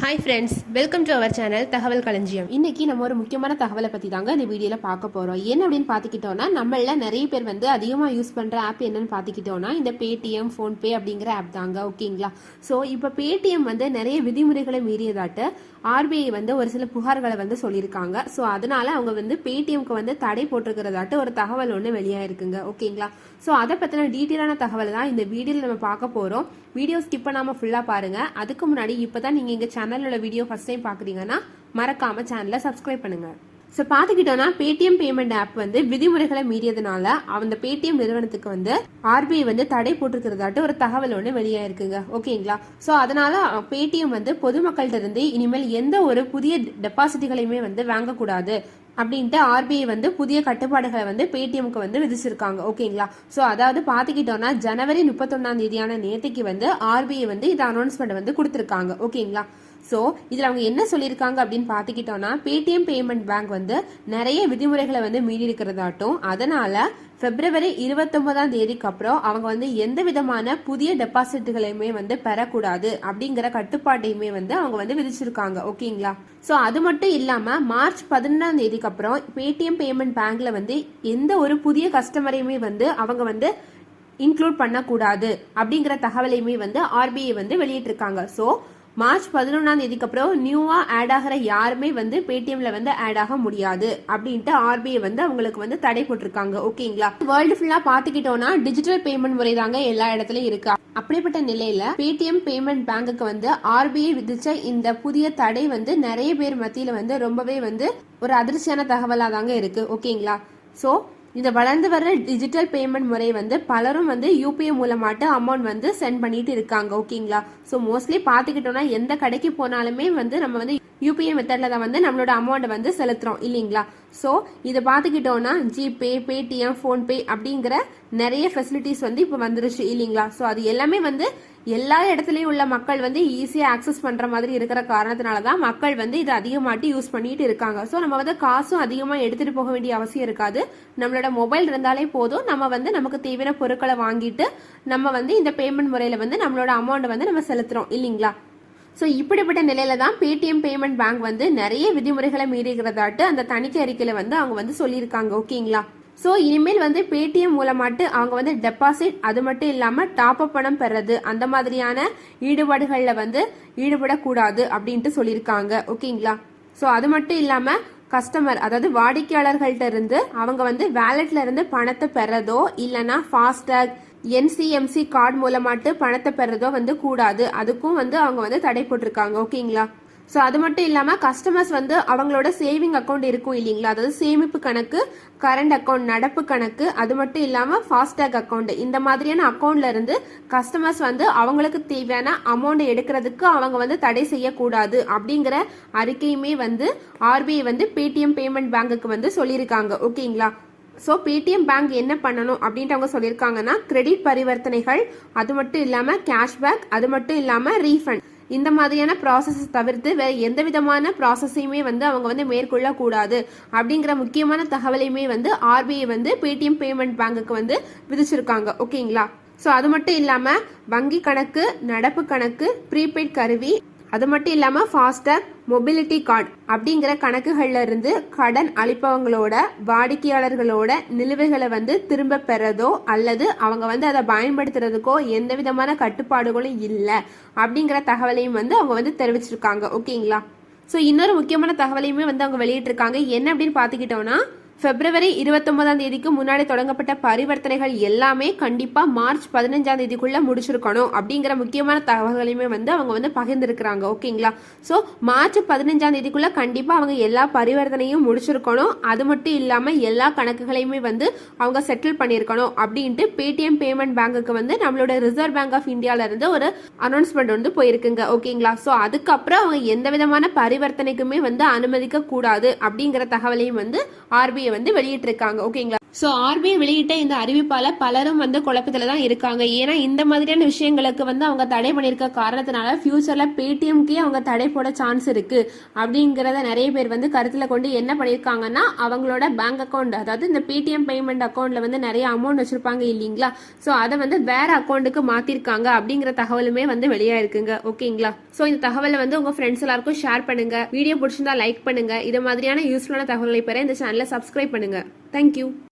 Hi friends, welcome to our channel Thagaval Kalanjiyam. இன்னைக்கு நம்ம ஒரு முக்கியமான தகவலை பற்றி தாங்க இந்த வீடியோவில் பார்க்க போகிறோம். என்ன அப்படின்னு பார்த்துக்கிட்டோன்னா, நம்மள நிறைய பேர் அதிகமாக யூஸ் பண்ணுற ஆப் என்னன்னு பார்த்துக்கிட்டோன்னா இந்த பேடிஎம், ஃபோன்பே அப்படிங்கிற ஆப் தாங்க. ஓகேங்களா? ஸோ இப்போ பேடிஎம் நிறைய விதிமுறைகளை மீறியதாட்டு ஆர்பிஐ ஒரு சில புகார்களை சொல்லியிருக்காங்க. ஸோ அதனால அவங்க பேடிஎம்க்கு தடை போட்டிருக்கிறதாட்டு ஒரு தகவல் ஒன்று வெளியாயிருக்குங்க. ஓகேங்களா? ஸோ அதை பற்றின டீட்டெயிலான தகவல் தான் இந்த வீடியோவில் நம்ம பார்க்க போகிறோம். வீடியோ ஸ்கிப் பண்ணாமல் ஃபுல்லாக பாருங்கள். அதுக்கு முன்னாடி இப்போ தான் நீங்கள் எங்கள் சேனலோட வீடியோ ஃபர்ஸ்ட் டைம் பார்க்குறீங்கன்னா மறக்காமல் சேனலை சப்ஸ்கிரைப் பண்ணுங்கள். ஸோ பார்த்துக்கிட்டோன்னா பேடிஎம் பேமெண்ட் ஆப் விதிமுறைகளை மீறியதுனால அந்த பேடிஎம் நிறுவனத்துக்கு ஆர்பிஐ தடை போட்டிருக்கிறதாட்டு ஒரு தகவல் ஒன்று வெளியாயிருக்குங்க. ஓகேங்களா? ஸோ அதனால பேடிஎம் பொதுமக்கள்கிட்ட இருந்து இனிமேல் எந்த ஒரு புதிய டெபாசிட்டுகளையுமே வாங்கக்கூடாது அப்படின்ட்டு ஆர்பிஐ புதிய கட்டுப்பாடுகளை பேடிஎம்க்கு விதிச்சிருக்காங்க. ஓகேங்களா? ஸோ அதாவது பார்த்துக்கிட்டோன்னா ஜனவரி 31 நேற்றுக்கு ஆர்பிஐ இதை அனௌன்ஸ்மெண்ட் கொடுத்துருக்காங்க. ஓகேங்களா? ஸோ இதில் அவங்க என்ன சொல்லியிருக்காங்க அப்படின்னு பார்த்துக்கிட்டோன்னா, பேடிஎம் பேமெண்ட் பேங்க் நிறைய விதிமுறைகளை மீறி இருக்கிறதாட்டும், அதனால பிப்ரவரி 29 அப்புறம் அவங்க எந்த விதமான புதிய டெபாசிட்டுகளையுமே பெறக்கூடாது அப்படிங்கிற கட்டுப்பாட்டையுமே அவங்க விதிச்சிருக்காங்க. ஓகேங்களா? ஸோ அது மட்டும் இல்லாம மார்ச் 11 அப்புறம் பேடிஎம் பேமெண்ட் பேங்க்ல எந்த ஒரு புதிய கஸ்டமரையுமே அவங்க இன்க்ளூட் பண்ணக்கூடாது அப்படிங்கிற தகவலையுமே ஆர்பிஐ வெளியிட்டிருக்காங்க. ஸோ மார்ச் 11 அப்புறம் நியூவா ஆட் ஆகிற யாருமே பேடிஎம்ல ஆட் ஆக முடியாது அப்படின்ட்டு ஆர்பிஐ அவங்களுக்கு தடை போட்டிருக்காங்க. ஓகேங்களா? வேர்ல்டு ஃபுல்லா பாத்துக்கிட்டோம்னா டிஜிட்டல் பேமெண்ட் முறை தாங்க எல்லா இடத்துலயும் இருக்கு. அப்படிப்பட்ட நிலையில பேடிஎம் பேமெண்ட் பேங்குக்கு ஆர்பிஐ விதிச்ச இந்த புதிய தடை நிறைய பேர் மத்தியில ரொம்பவே ஒரு அதிர்ச்சியான தகவலா தாங்க இருக்கு. ஓகேங்களா? சோ இந்த வளர்ந்து வர்ற டிஜிட்டல் பேமெண்ட் முறை பலரும் யூபிஐ மூலமாட்டு அமௌண்ட் சென்ட் பண்ணிட்டு இருக்காங்க. ஓகேங்களா? ஸோ மோஸ்ட்லி பார்த்துக்கிட்டோம்னா எந்த கடைக்கு போனாலுமே நம்ம யூபிஐ மெத்தட்ல தான் நம்மளோட அமௌண்ட் செலுத்துறோம் இல்லைங்களா? ஸோ இதை பார்த்துக்கிட்டோம்னா ஜிபே, பேடிஎம், ஃபோன்பே அப்படிங்கிற நிறைய ஃபெசிலிட்டிஸ் இப்போ வந்துருச்சு இல்லைங்களா? ஸோ அது எல்லாமே எல்லா இடத்துலயும் உள்ள மக்கள் ஈஸியா ஆக்சஸ் பண்ற மாதிரி இருக்கிற காரணத்தினாலதான் மக்கள் இதை அதிகமாட்டி யூஸ் பண்ணிட்டு இருக்காங்க. ஸோ நம்ம காசும் அதிகமா எடுத்துட்டு போக வேண்டிய அவசியம் இருக்காது. நம்மளோட மொபைல் இருந்தாலே போதும், நம்ம நமக்கு தேவையான பொருட்களை வாங்கிட்டு நம்ம இந்த பேமெண்ட் முறையில நம்மளோட அமௌண்ட் நம்ம செலுத்துறோம் இல்லைங்களா? ஸோ இப்படிப்பட்ட நிலையில தான் பேடிஎம் பேமெண்ட் பேங்க் நிறைய விதிமுறைகளை மீறுகிறதாட்டு அந்த தணிக்கை அறிக்கையில அவங்க சொல்லியிருக்காங்க. ஓகேங்களா? ஸோ இனிமேல் பேடிஎம் மூலமாட்டு அவங்க டெபாசிட், அது மட்டும் இல்லாம டாப் அப் பணம் பெறது, அந்த மாதிரியான ஈடுபாடுகள்ல ஈடுபடக்கூடாது அப்படின்ட்டு சொல்லியிருக்காங்க. ஓகேங்களா? ஸோ அது மட்டும் இல்லாம கஸ்டமர், அதாவது வாடிக்கையாளர்கள்ட்ட இருந்து அவங்க வேலட்ல இருந்து பணத்தை பெறதோ இல்லைன்னா ஃபாஸ்டாக், என்சிஎம்சி கார்டு மூலமாட்டு பணத்தை பெறதோ கூடாது. அதுக்கும் அவங்க தடை போட்டிருக்காங்க. ஓகேங்களா? ஸோ அது மட்டும் இல்லாம கஸ்டமர்ஸ் அவங்களோட சேவிங் அக்கௌண்ட் இருக்கும் இல்லைங்களா? அதாவது சேமிப்பு கணக்கு, கரண்ட் அக்கௌண்ட், நடப்பு கணக்கு, அது மட்டும் இல்லாம ஃபாஸ்டாக் அக்கௌண்ட், இந்த மாதிரியான அக்கௌண்ட்ல இருந்து கஸ்டமர்ஸ் அவங்களுக்கு தேவையான அமௌண்ட் எடுக்கிறதுக்கு அவங்க தடை செய்யக்கூடாது அப்படிங்கிற அறிக்கையுமே ஆர்பிஐ பேடிஎம் பேமெண்ட் பேங்குக்கு சொல்லியிருக்காங்க. ஓகேங்களா? ஸோ பேடிஎம் பேங்க் என்ன பண்ணணும் அப்படின்ட்டு அவங்க சொல்லியிருக்காங்கன்னா, கிரெடிட் பரிவர்த்தனைகள், அது மட்டும் இல்லாம கேஷ்பேக், அது மட்டும் இல்லாம ரீஃபண்ட், இந்த மாதிரியான ப்ராசஸ் தவிர்த்து வேற எந்த விதமான ப்ராசஸையுமே அவங்க மேற்கொள்ள கூடாது அப்படிங்கிற முக்கியமான தகவலையுமே ஆர்பிஐ பேடிஎம் பேமெண்ட் பேங்குக்கு விதிச்சிருக்காங்க. ஓகேங்களா? ஸோ அது மட்டும் இல்லாம வங்கி கணக்கு, நடப்பு கணக்கு, ப்ரீபெய்ட் கருவி, அது மட்டும் இல்லாம ஃபாஸ்டாக், மொபிலிட்டி கார்டு அப்படிங்கிற கணக்குகள்ல இருந்து கடன் அளிப்பவங்களோட வாடிக்கையாளர்களோட நிலுவைகளை திரும்ப பெறதோ அல்லது அவங்க அதை பயன்படுத்துறதுக்கோ எந்த விதமான கட்டுப்பாடுகளும் இல்லை அப்படிங்கிற தகவலையும் அவங்க தெரிவிச்சிருக்காங்க. ஓகேங்களா? ஸோ இன்னொரு முக்கியமான தகவலையுமே அவங்க வெளியிட்டிருக்காங்க. என்ன அப்படின்னு பார்த்துக்கிட்டோம்னா, பிப்ரவரி 29 முன்னாடி தொடங்கப்பட்ட பரிவர்த்தனைகள் எல்லாமே கண்டிப்பா மார்ச் 15 முடிச்சிருக்கணும் அப்படிங்கிற முக்கியமான தகவல்களையுமே அவங்க பகிர்ந்திருக்கிறாங்க. ஓகேங்களா? ஸோ மார்ச் 15 கண்டிப்பா அவங்க எல்லா பரிவர்த்தனையும் முடிச்சிருக்கணும். அது மட்டும் இல்லாம எல்லா கணக்குகளையுமே அவங்க செட்டில் பண்ணிருக்கணும் அப்படின்ட்டு பேடிஎம் பேமெண்ட் பேங்குக்கு நம்மளோட ரிசர்வ் பேங்க் ஆஃப் இந்தியால இருந்து ஒரு அனௌன்ஸ்மெண்ட் போயிருக்குங்க. ஓகேங்களா? ஸோ அதுக்கப்புறம் அவங்க எந்த விதமான பரிவர்த்தனைக்குமே அனுமதிக்க கூடாது அப்படிங்கிற தகவலையும் ஆர்பிஐ ஆர்பிஐ வந்து வெளியிட்டிருக்காங்க. ஓகேங்களா? ஸோ ஆர்பிஐ வெளியிட்ட இந்த அறிவிப்பால பலரும் வந்து குழப்பத்துல தான் இருக்காங்க. ஏன்னா இந்த மாதிரியான விஷயங்களுக்கு வந்து அவங்க தடை பண்ணியிருக்க காரணத்தினால ஃபியூச்சர்ல பேடிஎம்கே அவங்க தடை போட சான்ஸ் இருக்கு அப்படிங்கிறத நிறைய பேர் வந்து கருத்துல கொண்டு என்ன பண்ணியிருக்காங்கன்னா, அவங்களோட பேங்க் அக்கௌண்ட், அதாவது இந்த பேடிஎம் பேமெண்ட் அக்கௌண்ட்ல வந்து நிறைய அமௌண்ட் வச்சிருப்பாங்க இல்லைங்களா, ஸோ அதை வந்து வேற அக்கௌண்ட்டுக்கு மாத்திருக்காங்க அப்படிங்கிற தகவலுமே வந்து வெளியா இருக்குங்க. ஓகேங்களா? ஸோ இந்த தகவலை வந்து உங்க ஃப்ரெண்ட்ஸ் எல்லாருக்கும் ஷேர் பண்ணுங்க. வீடியோ பிடிச்சிருந்தா லைக் பண்ணுங்க. இது மாதிரியான யூஸ்ஃபுல்லான தகவல்களை பெற இந்த சேனலை சப்ஸ்கிரைப் பண்ணுங்க. தேங்க்யூ.